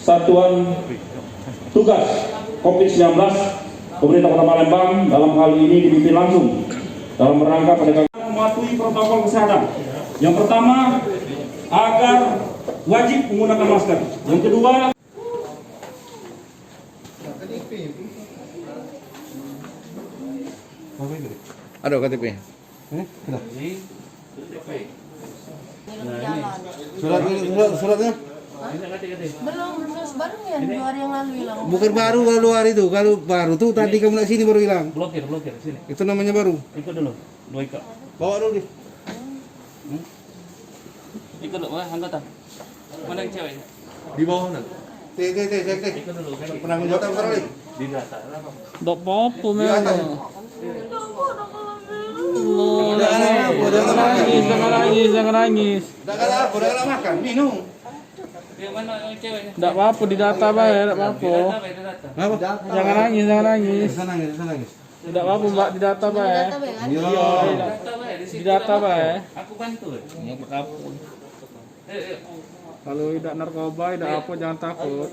Satuan Tugas COVID-19 Pemerintah Kota Palembang dalam hal ini dipimpin langsung dalam rangka penegakan mematuhi protokol kesehatan. Yang pertama, agar wajib menggunakan masker. Yang kedua, ada KTP. Suratnya? Belum baru ya 2 hari yang lalu hilang. Bukan baru hari itu. Kalau baru tuh tadi kamu lihat sini baru hilang. Blokir sini. Itu namanya baru. Ikut dulu, 2 ikut. Bawa dulu deh. Ikut dulu, anggota. Mana yang cewek? Di bawah nak. Teh. Ikut dulu. Pernah menjawab kali? Di data. Dok apa memang? Jangan nangis. Udah makan, minum. Yang mana yang ceweknya? Enggak apa-apa di data bae, enggak apa-apa. Apa? Jangan nangis. Sana nangis. Enggak apa-apa Mbak di data bae. Iya. Di data bae. Aku bantu. Kalau tidak narkoba, tidak apa jangan takut.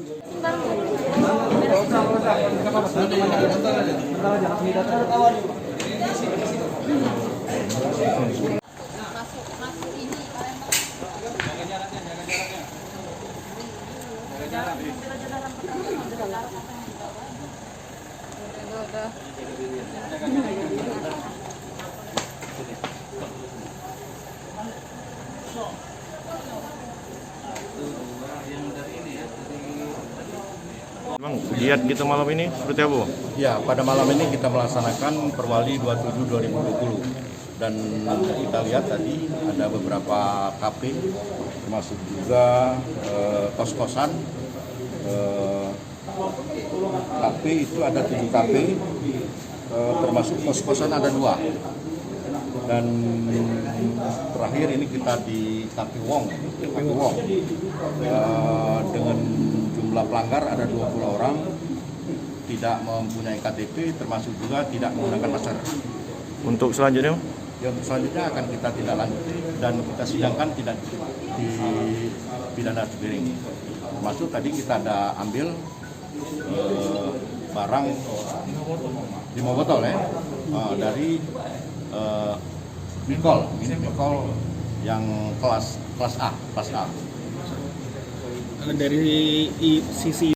Memang giat kita malam ini seperti apa? Ya, pada malam ini kita melaksanakan Perwali 27 2020 dan kita lihat tadi ada beberapa kafe termasuk juga kos-kosan. Kafe itu ada 7 kafe, termasuk kos-kosan ada 2. Dan terakhir ini kita di Kafe Wong. Dengan jumlah pelanggar ada 20 orang, tidak mempunyai KTP, termasuk juga tidak menggunakan masker. Untuk selanjutnya? Yang selanjutnya akan kita tidak lanjuti dan kita sidangkan tidak di pidana terpiring. Termasuk tadi kita ada ambil barang 5 botol ya dari Mikol yang kelas A. Dari sisi